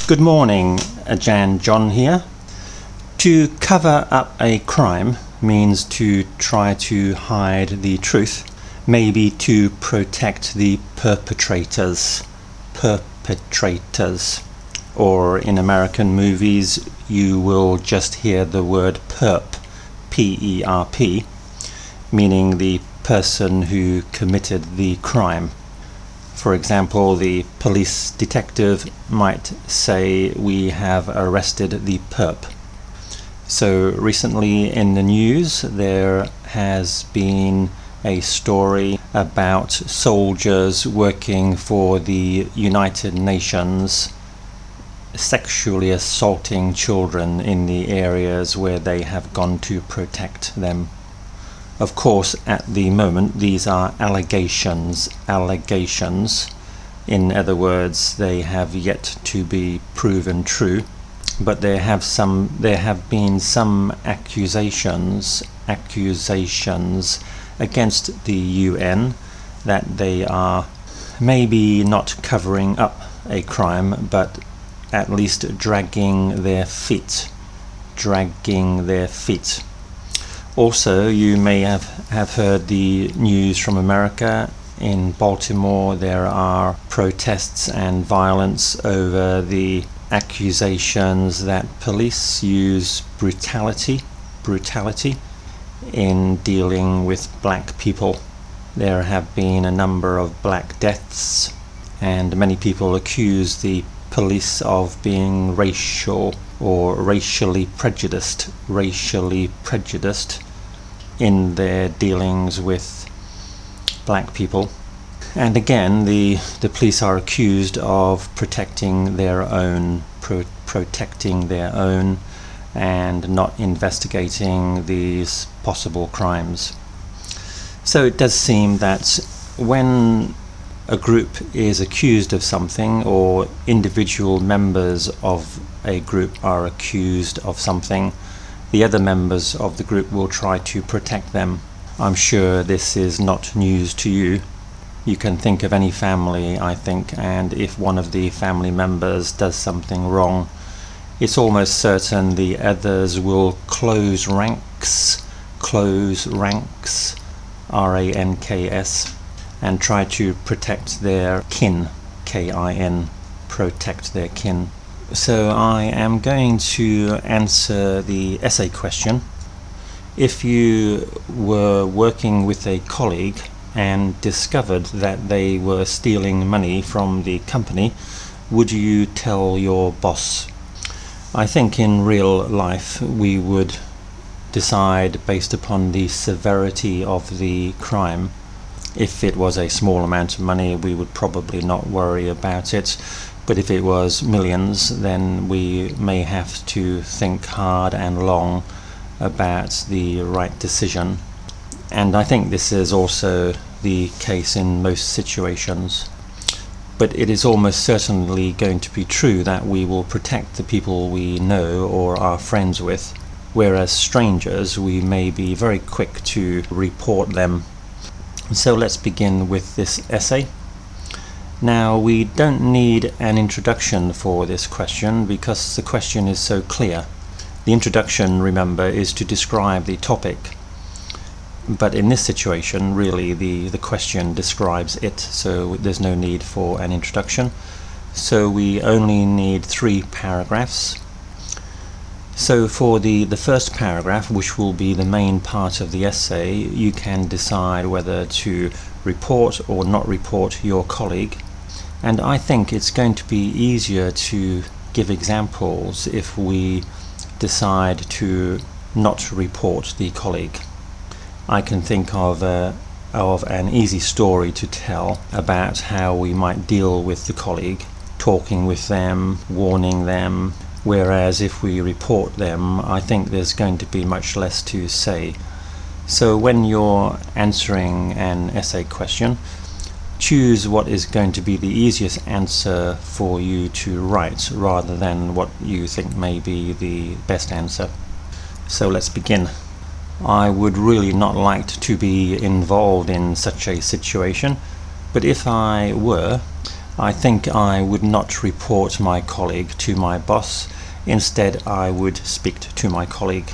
Good morning, Ajarn John here. To cover up a crime means to try to hide the truth, maybe to protect the perpetrators. Or in American movies you will just hear the word perp, P-E-R-P, meaning the person who committed the crime. For example, the police detective might say, "We have arrested the perp." So recently in the news there has been a story about soldiers working for the United Nations sexually assaulting children in the areas where they have gone to protect them. Of course, at the moment, these are allegations. In other words, they have yet to be proven true. But there have been some accusations against the UN that they are maybe not covering up a crime, but at least dragging their feet. Also, you may have heard the news from America. In Baltimore there are protests and violence over the accusations that police use brutality in dealing with black people. There have been a number of black deaths, and many people accuse the police of being racial or racially prejudiced in their dealings with black people. And again, the police are accused of protecting their own and not investigating these possible crimes. So it does seem that when a group is accused of something, or individual members of a group are accused of something, the other members of the group will try to protect them. I'm sure this is not news to you. You can think of any family, I think, and if one of the family members does something wrong, it's almost certain the others will close ranks, R-A-N-K-S, and try to protect their kin, K-I-N, protect their kin. So I am going to answer the essay question. If you were working with a colleague and discovered that they were stealing money from the company, would you tell your boss? I think in real life we would decide based upon the severity of the crime. If it was a small amount of money, we would probably not worry about it. But if it was millions, then we may have to think hard and long about the right decision. And I think this is also the case in most situations. But it is almost certainly going to be true that we will protect the people we know or are friends with, whereas strangers, we may be very quick to report them. So let's begin with this essay. Now, we don't need an introduction for this question because the question is so clear. The introduction, remember, is to describe the topic. But in this situation, really, the question describes it, so there's no need for an introduction. So we only need 3 paragraphs. So for the first paragraph, which will be the main part of the essay, you can decide whether to report or not report your colleague. And I think it's going to be easier to give examples if we decide to not report the colleague. I can think of an easy story to tell about how we might deal with the colleague, talking with them, warning them, whereas if we report them, I think there's going to be much less to say. So when you're answering an essay question, choose what is going to be the easiest answer for you to write rather than what you think may be the best answer. So let's begin. I would really not like to be involved in such a situation, but if I were, I think I would not report my colleague to my boss. Instead, I would speak to my colleague.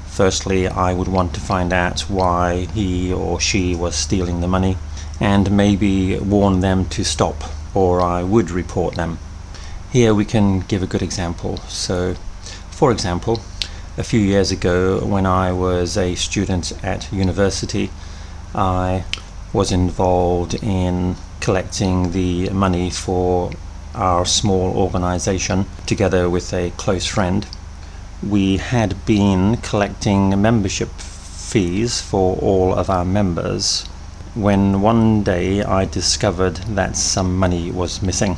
Firstly, I would want to find out why he or she was stealing the money and maybe warn them to stop, or I would report them. Here we can give a good example. So, for example, a few years ago when I was a student at university, I was involved in collecting the money for our small organization together with a close friend. We had been collecting membership fees for all of our members when one day I discovered that some money was missing.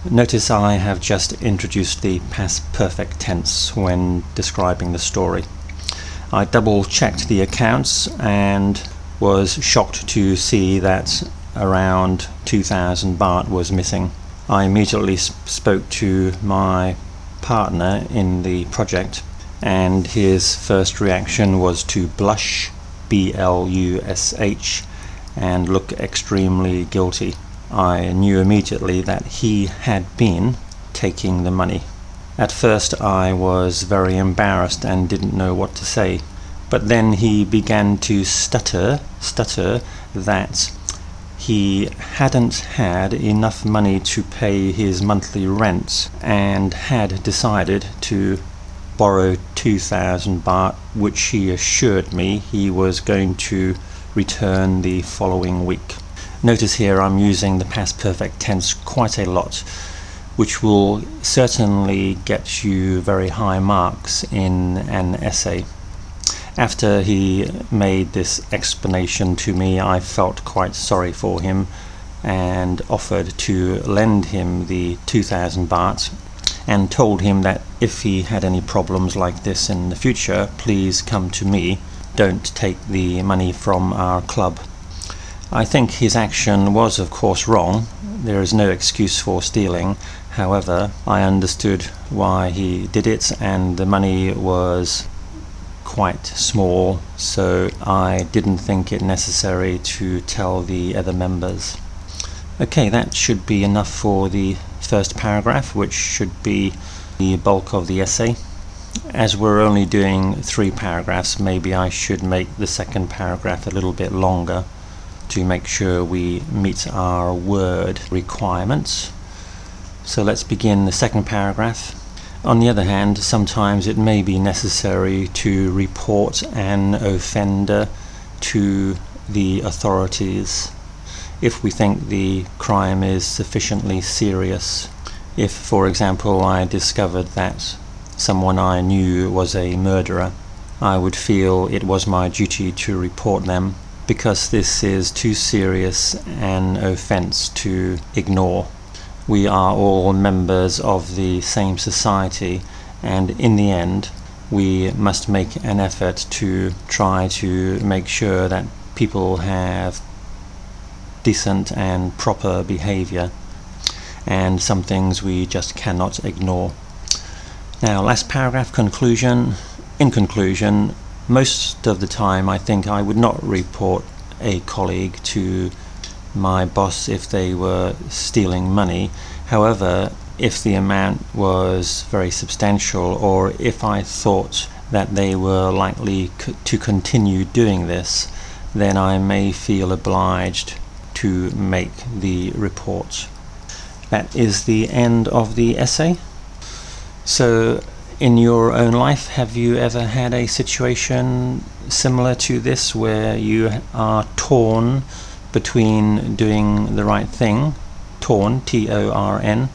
Notice I have just introduced the past perfect tense when describing the story. I double-checked the accounts and was shocked to see that around 2,000 baht was missing. I immediately spoke to my partner in the project, and his first reaction was to blush, B-L-U-S-H, and look extremely guilty. I knew immediately that he had been taking the money. At first I was very embarrassed and didn't know what to say, but then he began to stutter that he hadn't had enough money to pay his monthly rent and had decided to borrow 2,000 baht, which he assured me he was going to return the following week. Notice here I'm using the past perfect tense quite a lot, which will certainly get you very high marks in an essay. After he made this explanation to me, I felt quite sorry for him and offered to lend him the 2,000 baht and told him that if he had any problems like this in the future, please come to me. Don't take the money from our club. I think his action was of course wrong. There is no excuse for stealing. However, I understood why he did it, and the money was quite small, so I didn't think it necessary to tell the other members. Okay, that should be enough for the first paragraph, which should be the bulk of the essay. As we're only doing 3 paragraphs, maybe I should make the second paragraph a little bit longer to make sure we meet our word requirements. So let's begin the second paragraph. On the other hand, sometimes it may be necessary to report an offender to the authorities if we think the crime is sufficiently serious. If, for example, I discovered that someone I knew was a murderer, I would feel it was my duty to report them, because this is too serious an offence to ignore. We are all members of the same society, and in the end we must make an effort to try to make sure that people have decent and proper behaviour, and some things we just cannot ignore. Now, last paragraph, conclusion. In conclusion, most of the time I think I would not report a colleague to my boss if they were stealing money. However, if the amount was very substantial, or if I thought that they were likely to continue doing this, then I may feel obliged to make the report. That is the end of the essay. So, in your own life, have you ever had a situation similar to this where you are torn between doing the right thing, torn, T-O-R-N,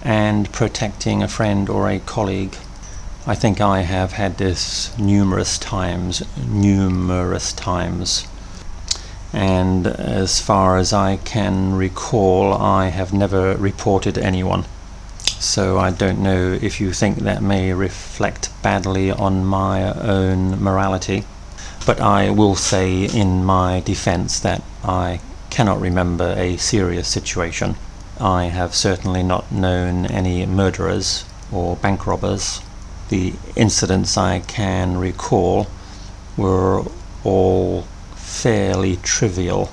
and protecting a friend or a colleague? I think I have had this numerous times, and as far as I can recall, I have never reported anyone. So I don't know if you think that may reflect badly on my own morality, but I will say in my defense that I cannot remember a serious situation. I have certainly not known any murderers or bank robbers. The incidents I can recall were all fairly trivial.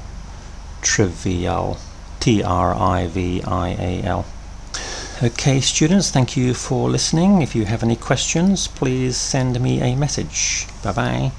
trivial. Okay, students, thank you for listening. If you have any questions, please send me a message. Bye bye.